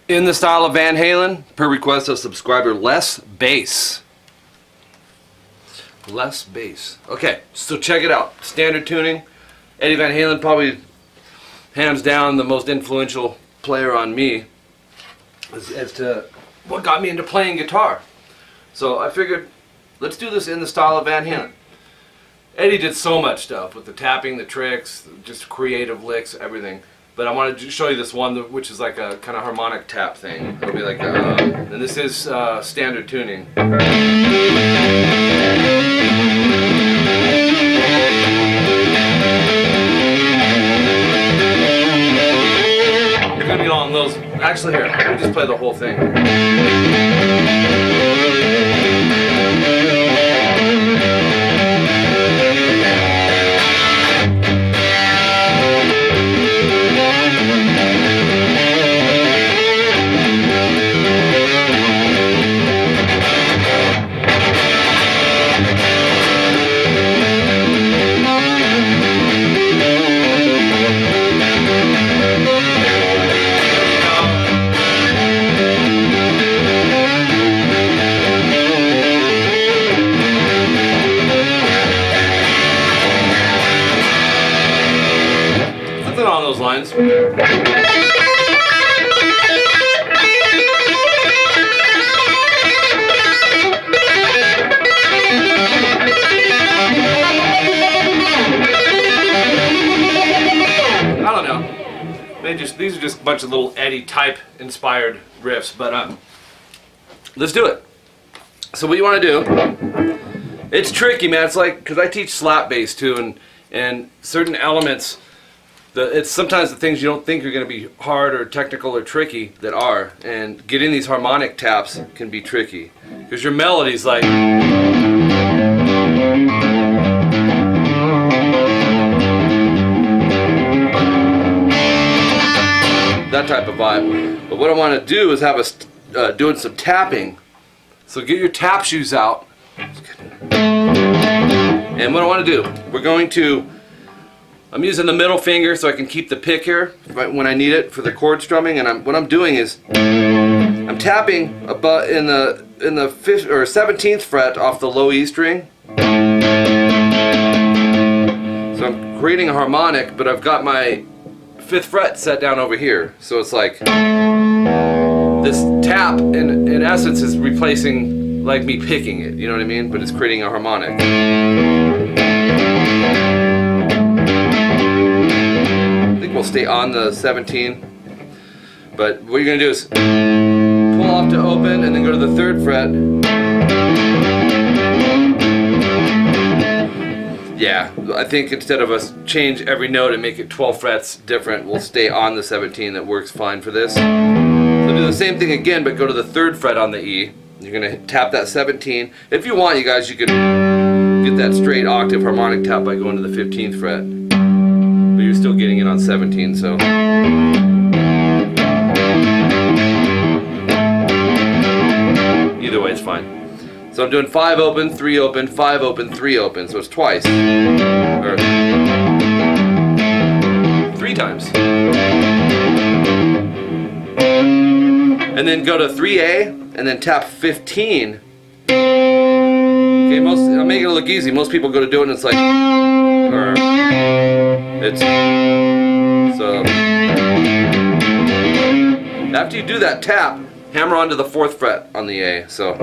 In the style of Van Halen, per request of subscriber, less bass. Less bass. Okay, so check it out. Standard tuning. Eddie Van Halen, probably hands down the most influential player on me as to what got me into playing guitar. So I figured, let's do this in the style of Van Halen. Eddie did so much stuff with the tapping, the tricks, just creative licks, everything. But I wanted to show you this one, which is like a kind of harmonic tap thing. It'll be like and this is standard tuning. You're gonna be on those. Actually, here, let me just play the whole thing. On those lines. I don't know. These are just a bunch of little Eddie type inspired riffs, but let's do it. So what you want to do? It's tricky, man. It's like, because I teach slap bass too, and certain elements. It's sometimes the things you don't think are going to be hard or technical or tricky that are, and getting these harmonic taps can be tricky because your melody's like that type of vibe. But what I want to do is have us doing some tapping. So get your tap shoes out, and what I want to do, I'm using the middle finger so I can keep the pick here when I need it for the chord strumming, and what I'm doing is I'm tapping in the 5th or 17th fret off the low E string. So I'm creating a harmonic, but I've got my 5th fret set down over here. So it's like this tap in essence is replacing like me picking it, you know what I mean? But it's creating a harmonic. We'll stay on the 17, but what you're going to do is pull off to open and then go to the 3rd fret. Yeah, I think instead of us change every note and make it 12 frets different, we'll stay on the 17. That works fine for this. So do the same thing again, but go to the 3rd fret on the E. You're going to tap that 17. If you want, you guys, you could get that straight octave harmonic tap by going to the 15th fret. But you're still getting it on 17, so. Either way, it's fine. So I'm doing 5 open, 3 open, 5 open, 3 open, so it's twice. Or 3 times. And then go to 3A, and then tap 15. Okay, I'll make it look easy. Most people go to do it and it's like, so after you do that tap, hammer onto the 4th fret on the A. So you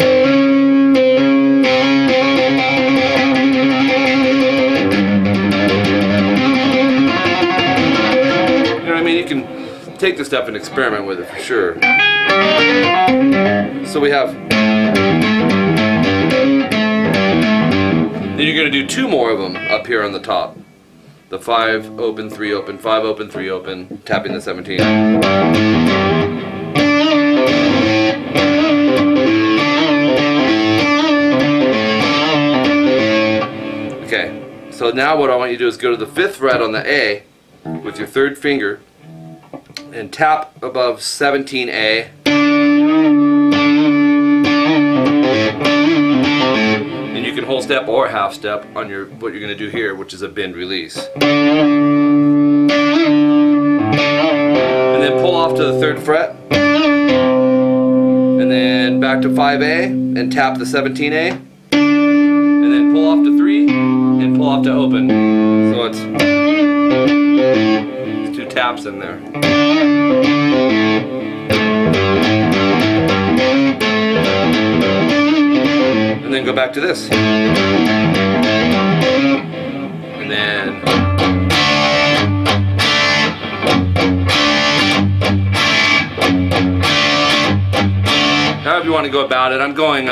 know what I mean? You can take this stuff and experiment with it for sure. So we have. Then you're going to do 2 more of them up here on the top. The 5 open, 3 open, 5 open, 3 open, tapping the 17. Okay, so now what I want you to do is go to the 5th fret on the A with your 3rd finger and tap above 17A. And you can whole step or half step on what you're going to do here, which is a bend release. And then pull off to the 3rd fret. then back to 5A and tap the 17A, and then pull off to 3 and pull off to open. So it's 2 taps in there. And then go back to this. And then however you want to go about it. I'm going,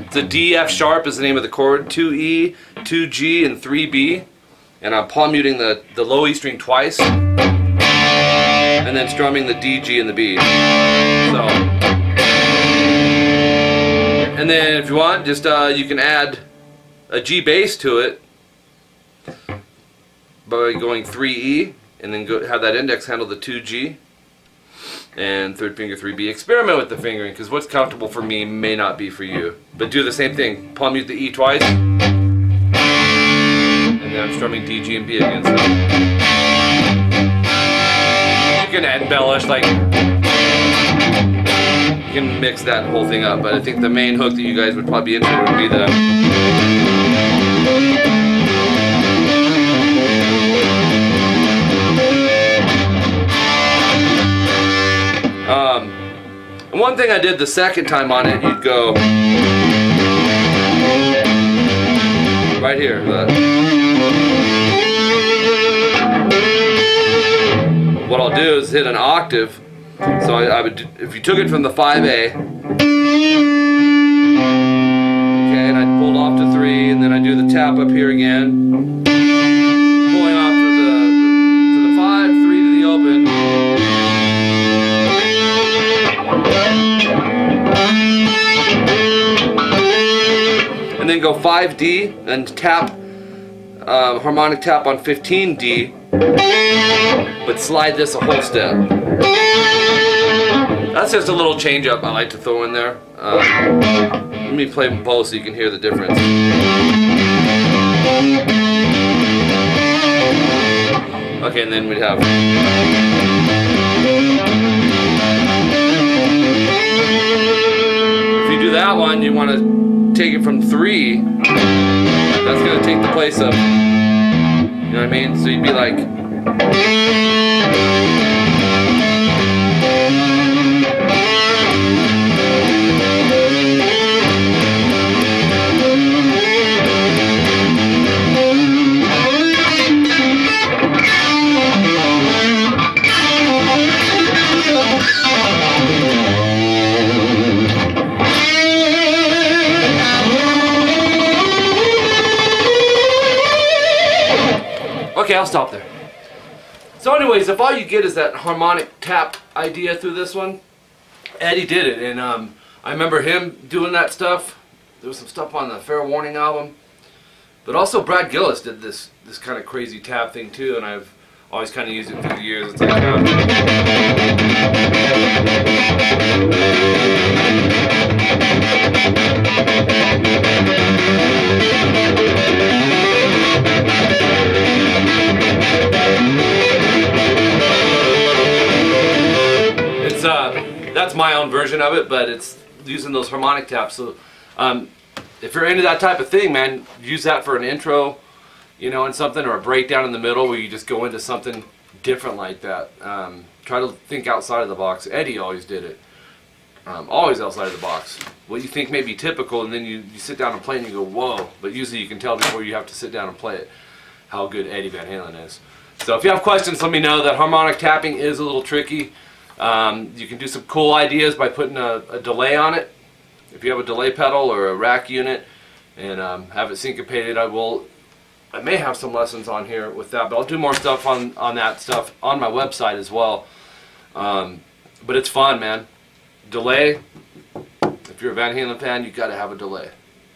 it's a D, F sharp is the name of the chord, 2E, 2G, and 3B. And I'm palm muting the low E string twice, and then strumming the D, G, and the B. So, and then if you want, just you can add a G bass to it by going 3E, and then have that index handle the 2G. And third finger 3B. Experiment with the fingering, because what's comfortable for me may not be for you. But do the same thing. Palm mute the E twice, and then I'm strumming D, G, and B again. So you can embellish, like you can mix that whole thing up. But I think the main hook that you guys would probably be into would be the. And one thing I did the second time on it, you'd go right here. What I'll do is hit an octave. So I would, if you took it from the 5A, okay, and I pulled off to 3, and then I do the tap up here again, pulling off to the 5, 3 to the open. And then go 5D and tap, harmonic tap on 15D, but slide this a whole step. That's just a little change up I like to throw in there. Let me play them both so you can hear the difference. Okay, and then we'd have. If you do that one, you want to take it from 3, that's going to take the place of, you know what I mean? So you'd be like, okay, I'll stop there. So anyways, if all you get is that harmonic tap idea through this one, Eddie did it, and I remember him doing that stuff. There was some stuff on the Fair Warning album, but also Brad Gillis did this kind of crazy tap thing too, and I've always kind of used it through the years. It's like that's my own version of it, but it's using those harmonic taps. So if you're into that type of thing, man, use that for an intro, you know, and something, or a breakdown in the middle where you just go into something different like that. Try to think outside of the box. Eddie always did it. Always outside of the box. What you think may be typical, and then you sit down and play and you go, whoa. But usually you can tell before you have to sit down and play it how good Eddie Van Halen is. So if you have questions, let me know. That harmonic tapping is a little tricky. You can do some cool ideas by putting a delay on it. If you have a delay pedal or a rack unit and have it syncopated, I may have some lessons on here with that, but I'll do more stuff on that stuff on my website as well. But it's fun, man. Delay, if you're a Van Halen fan, you got to have a delay.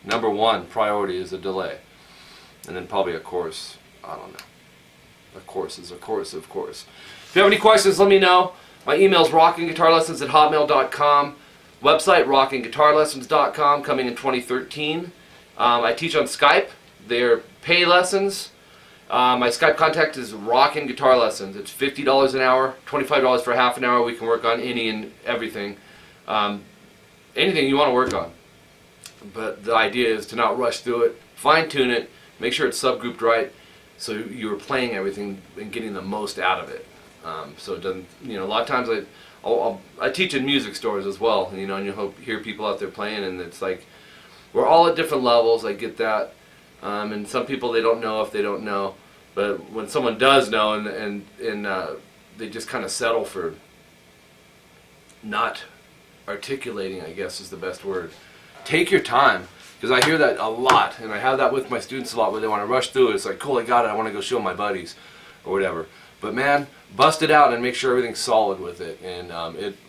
Number one priority is a delay. And then probably a chorus. I don't know. A chorus is a chorus, of course. If you have any questions, let me know. My email is rockingguitarlessons@hotmail.com. Website, rockingguitarlessons.com, coming in 2013. I teach on Skype. They're pay lessons. My Skype contact is Rockin' Guitar Lessons. It's $50 an hour, $25 for half an hour. We can work on any and everything. anything you want to work on. But the idea is to not rush through it, fine tune it, make sure it's subgrouped right, so you're playing everything and getting the most out of it. So it doesn't, you know, a lot of times I teach in music stores as well, you know, and you'll hear people out there playing, and it's like we're all at different levels. I get that, and some people, they don't know if they don't know, but when someone does know and they just kind of settle for not articulating, I guess is the best word. Take your time, because I hear that a lot, and I have that with my students a lot, where they want to rush through it. It's like, cool, I got it, I want to go show my buddies or whatever. But man, bust it out and make sure everything's solid with it, and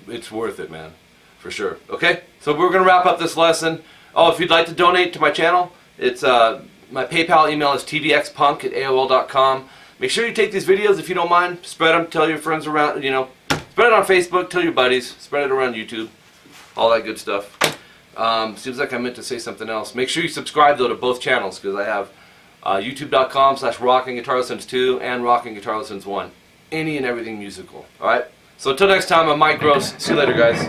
it's worth it, man, for sure. Okay, so we're gonna wrap up this lesson. Oh, if you'd like to donate to my channel, it's my PayPal email is tvxpunk@aol.com. Make sure you take these videos, if you don't mind, spread them, tell your friends around, you know, spread it on Facebook, tell your buddies, spread it around YouTube, all that good stuff. Seems like I meant to say something else. Make sure you subscribe though to both channels, because I have youtube.com/rockinguitarlessons2 and rockinguitarlessons1. Any and everything musical. Alright? So until next time, I'm Mike Gross. See you later, guys.